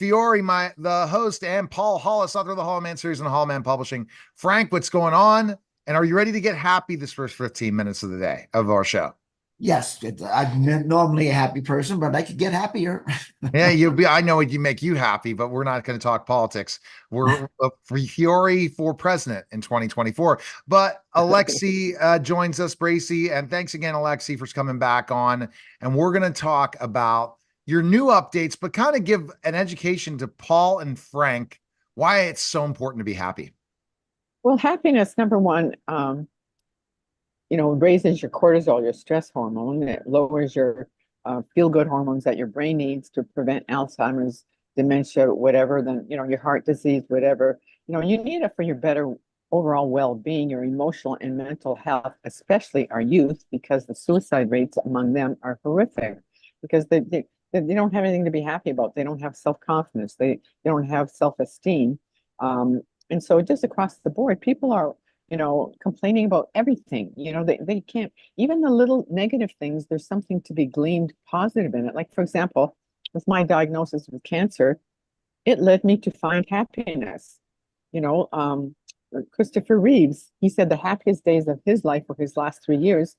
Fiore, the host, and Paul Hollis, author of the Hall Man series and Hall Man Publishing. Frank, what's going on? And are you ready to get happy this first 15 minutes of the day of our show? Yes, I'm normally a happy person, but I could get happier. Yeah, you'll be. I know it you make you happy, but we're not going to talk politics. We're Fiore for president in 2024. But Alexi joins us, Bracy, and thanks again, Alexi, for coming back on. And we're going to talk about your new updates, but kind of give an education to Paul and Frank why it's so important to be happy. Well, happiness, number one, raises your cortisol, your stress hormone. It lowers your feel-good hormones that your brain needs to prevent Alzheimer's, dementia, whatever, then, your heart disease, whatever. You need it for your better overall well-being, your emotional and mental health, especially our youth, because the suicide rates among them are horrific because they don't have anything to be happy about. They don't have self-confidence. They don't have self-esteem. And so just across the board, people are complaining about everything. They can't, even the little negative things, there's something to be gleaned positive in it. Like, for example, with my diagnosis with cancer, it led me to find happiness. Christopher Reeves, he said the happiest days of his life were his last 3 years.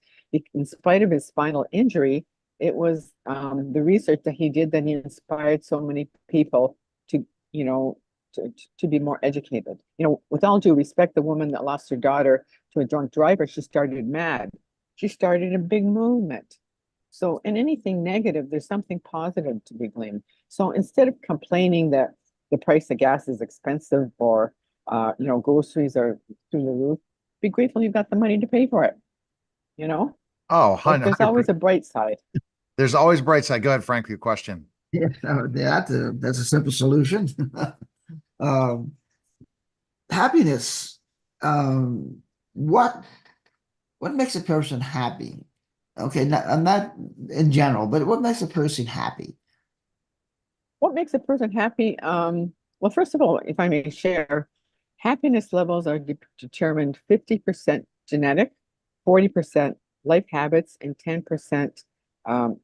In spite of his spinal injury, it was the research that he did that he inspired so many people to, to be more educated. With all due respect, the woman that lost her daughter to a drunk driver, she started MAD. She started a big movement. So in anything negative, there's something positive to be gleaned. So instead of complaining that the price of gas is expensive or, groceries are through the roof, be grateful you've got the money to pay for it. Oh, Like, there's always a bright side. There's always a bright side. Go ahead, Frank, your question. Yeah, that's a simple solution. um, Happiness. What makes a person happy? Okay, not in general, but what makes a person happy? What makes a person happy? Well, first of all, if I may share, happiness levels are determined 50% genetic, 40% life habits, and 10%, or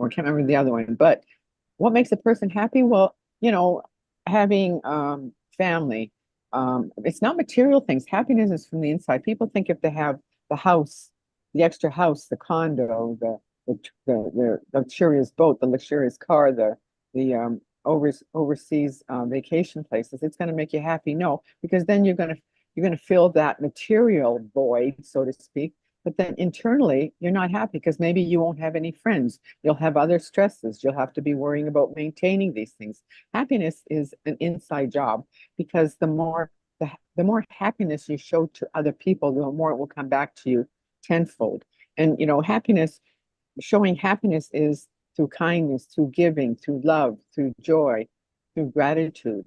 I can't remember the other one. But what makes a person happy? Well, having family. It's not material things. Happiness is from the inside. People think if they have the house, the extra house, the condo, the luxurious boat, the luxurious car, the overseas vacation places, it's going to make you happy. No, because then you're gonna fill that material void, so to speak. But then internally, you're not happy because maybe you won't have any friends. You'll have other stresses. You'll have to be worrying about maintaining these things. Happiness is an inside job because the more happiness you show to other people, the more it will come back to you tenfold. And showing happiness is through kindness, through giving, through love, through joy, through gratitude.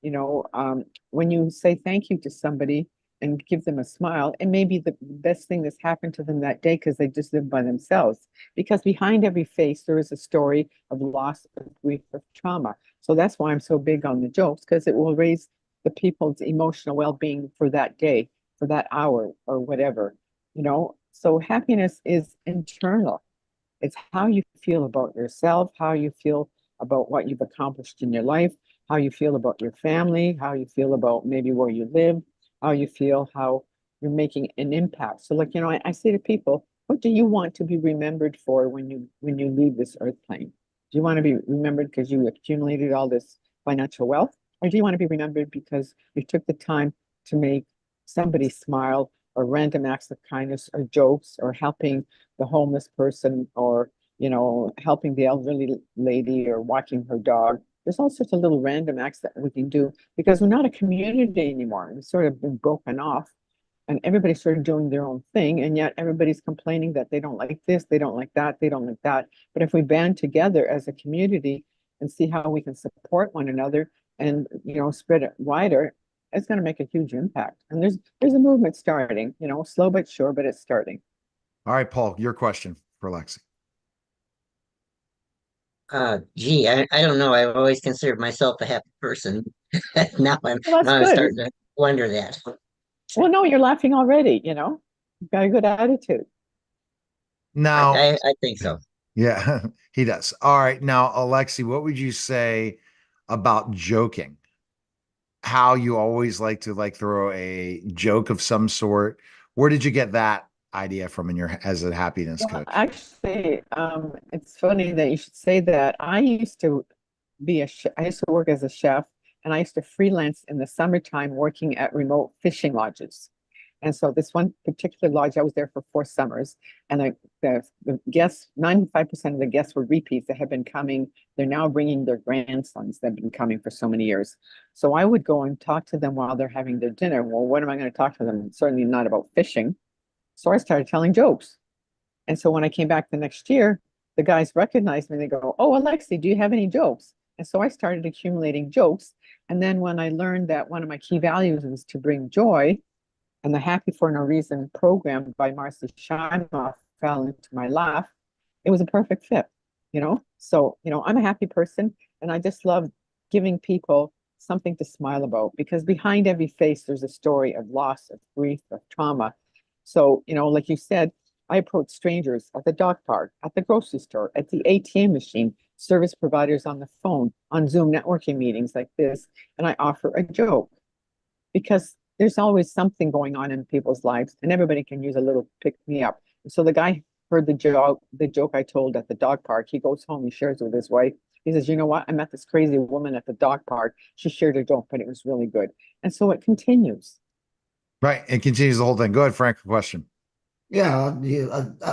When you say thank you to somebody and give them a smile, it may be the best thing that's happened to them that day because they just live by themselves. Because behind every face, there is a story of loss, of grief, of trauma. So that's why I'm so big on the jokes, because it will raise the people's emotional well-being for that day, for that hour, or whatever. So happiness is internal. It's how you feel about yourself, how you feel about what you've accomplished in your life, how you feel about your family, how you feel about maybe where you live, how you feel, how you're making an impact. So, like, I say to people, what do you want to be remembered for when you leave this earth plane? Do you want to be remembered because you accumulated all this financial wealth? Or do you want to be remembered because you took the time to make somebody smile, or random acts of kindness, or jokes, or helping the homeless person, or helping the elderly lady, or walking her dog? There's all sorts of little random acts that we can do because we're not a community anymore. We've sort of been broken off and everybody's sort of doing their own thing. And yet everybody's complaining that they don't like this, they don't like that, they don't like that. But if we band together as a community and see how we can support one another and, spread it wider, it's going to make a huge impact. And there's a movement starting, slow but sure, but it's starting. All right, Paul, your question for Lexi. I don't know. I've always considered myself a happy person. Now I'm Well, that's now I'm good. starting to wonder that. Well, no, you're laughing already, you've got a good attitude. Now, I think so. Yeah, he does. All right. Now, Alexi, what would you say about joking? How you always like to like throw a joke of some sort. Where did you get that idea from in your as a happiness Well, coach? actually, it's funny that you should say that. I used to work as a chef, and I used to freelance in the summertime working at remote fishing lodges. And so this one particular lodge, I was there for 4 summers, and the guests, 95% of the guests were repeats that had been coming. They're now bringing their grandsons that have been coming for so many years. So I would go and talk to them while they're having their dinner. Well, what am I going to talk to them? Certainly not about fishing. So I started telling jokes. And so when I came back the next year, the guys recognized me. They go, "Oh, Alexi, do you have any jokes?" And so I started accumulating jokes. And then when I learned that one of my key values is to bring joy, and the Happy for No Reason program by Marcy Shimoff fell into my lap, it was a perfect fit, you know? So, I'm a happy person, and I just love giving people something to smile about, because behind every face, there's a story of loss, of grief, of trauma. So, like you said, I approach strangers at the dog park, at the grocery store, at the ATM machine, service providers on the phone, on Zoom networking meetings like this, and I offer a joke, because there's always something going on in people's lives, and everybody can use a little pick me up. So the guy heard the joke I told at the dog park. He goes home, he shares it with his wife. He says, "You know what? I met this crazy woman at the dog park. She shared a joke, but it was really good." And so it continues. Right. It continues the whole thing. Go ahead, Frank. Question. Yeah,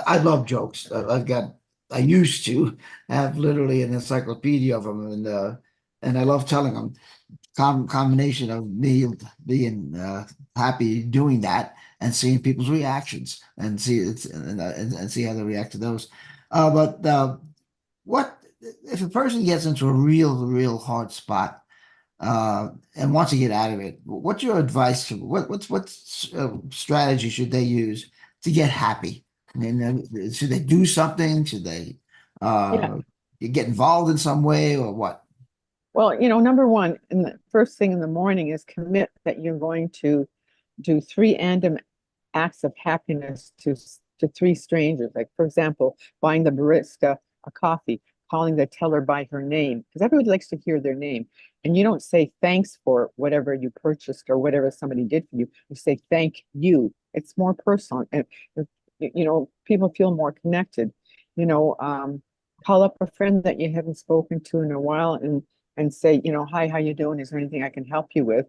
I love jokes. I used to have literally an encyclopedia of them, and I love telling them. Combination of me being happy doing that and seeing people's reactions and and see how they react to those. But what if a person gets into a real hard spot and wants to get out of it? What's your advice? What strategy should they use to get happy? I mean, should they do something? Should they Yeah. uh, get involved in some way or what? Well, number one, and the first thing in the morning is commit that you're going to do three random acts of happiness to three strangers. Like, for example, buying the barista a coffee, calling the teller by her name, because everybody likes to hear their name. And you don't say thanks for whatever you purchased or whatever somebody did for you. You say thank you. It's more personal, and people feel more connected. You know, call up a friend that you haven't spoken to in a while, and say, "Hi, how you doing? Is there anything I can help you with?"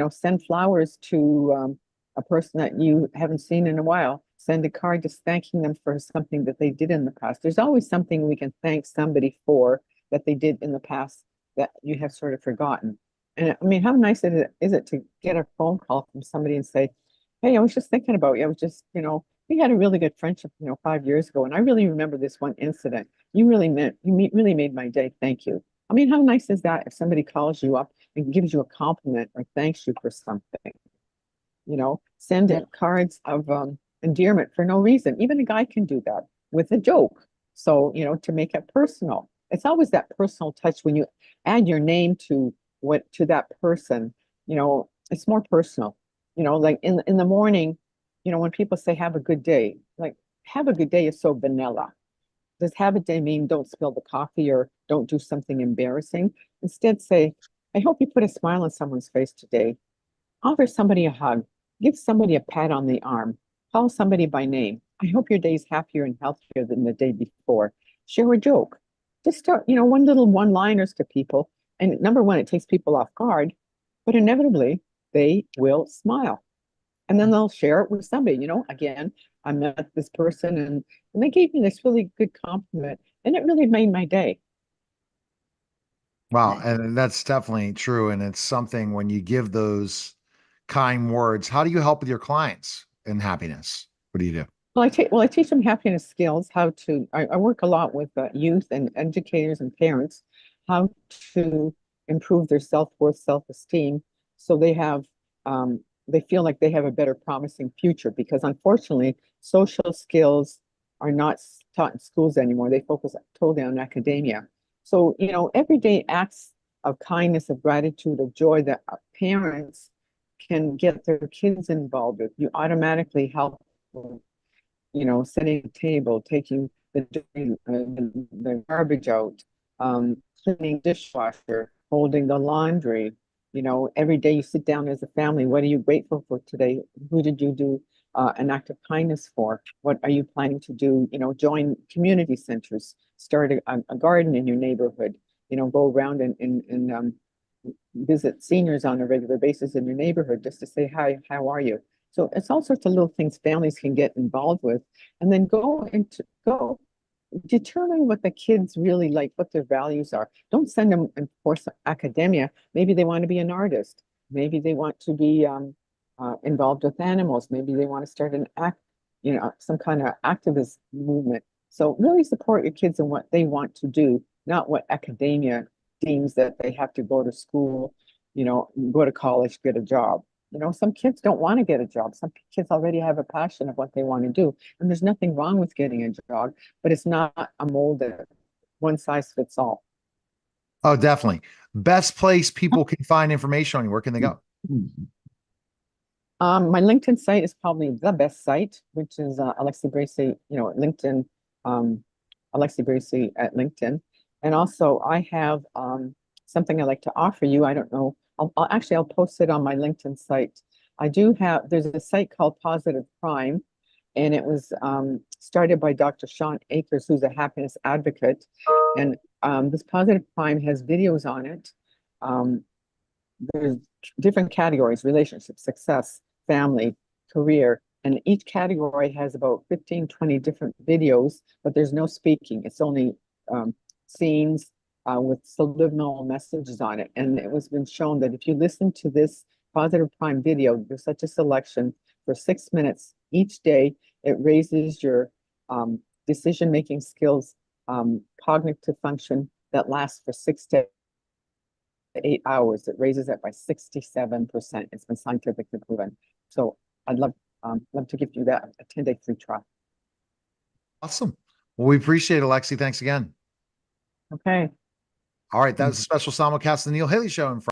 Send flowers to a person that you haven't seen in a while. Send a card just thanking them for something that they did in the past. There's always something we can thank somebody for that they did in the past that you have sort of forgotten. And I mean, how nice is it to get a phone call from somebody and say, "Hey, I was just thinking about you. I was just, we had a really good friendship, 5 years ago, and I really remember this one incident. Really made my day. Thank you." I mean, how nice is that if somebody calls you up and gives you a compliment or thanks you for something? Send Yeah. it cards of endearment for no reason. Even a guy can do that with a joke. So, to make it personal. It's always that personal touch when you add your name to that person, it's more personal. Like in the morning, when people say have a good day, like have a good day is so vanilla. Does have a day mean don't spill the coffee or don't do something embarrassing? Instead, say, "I hope you put a smile on someone's face today. Offer somebody a hug. Give somebody a pat on the arm. Call somebody by name. I hope your day's happier and healthier than the day before." Share a joke. Just start, one little one-liners to people. And number one, it takes people off guard, but inevitably they will smile. And then they'll share it with somebody, again, I met this person, and they gave me this really good compliment, and it really made my day. Wow. And that's definitely true. And it's something when you give those kind words, how do you help with your clients in happiness? What do you do? Well, I teach them happiness skills, I work a lot with youth and educators and parents, how to improve their self-worth, self-esteem, so they feel like they have a better promising future, because unfortunately, social skills are not taught in schools anymore. They focus totally on academia. So, everyday acts of kindness, of gratitude, of joy that parents can get their kids involved with, you automatically help, setting a table, taking the garbage out, cleaning dishwasher, folding the laundry. You know, every day you sit down as a family. What are you grateful for today? Who did you do an act of kindness for? What are you planning to do? You know, join community centers, start a garden in your neighborhood. You know, go around and visit seniors on a regular basis in your neighborhood just to say hi, how are you? So it's all sorts of little things families can get involved with, and then go determine what the kids really like, what their values are. Don't send them in force academia. Maybe they want to be an artist. Maybe they want to be involved with animals. Maybe they want to start an some kind of activist movement. So really support your kids in what they want to do, not what academia deems that they have to go to school, go to college, get a job. Some kids don't want to get a job. Some kids already have a passion of what they want to do. And there's nothing wrong with getting a job, but it's not a mold that one size fits all. Oh, definitely. Best place people can find information on you. Where can they go? My LinkedIn site is probably the best site, which is Alexi Bracy, LinkedIn, Alexi Bracy at LinkedIn. And also I have something I'd like to offer you. I don't know. I'll post it on my LinkedIn site. There's a site called Positive Prime, and it was started by Dr. Sean Akers, who's a happiness advocate. And this Positive Prime has videos on it. There's different categories: relationship, success, family, career. And each category has about 15, 20 different videos, but there's no speaking. It's only scenes with subliminal messages on it. And it was been shown that if you listen to this Positive Prime video, there's such a selection for 6 minutes each day, it raises your decision-making skills, cognitive function that lasts for 6 to 8 hours. It raises it by 67%. It's been scientifically proven. So I'd love to give you that a 10-day free trial. Awesome. Well, we appreciate it, Alexi. Thanks again. Okay. All right. That was a special simulcast of the Neil Haley Show.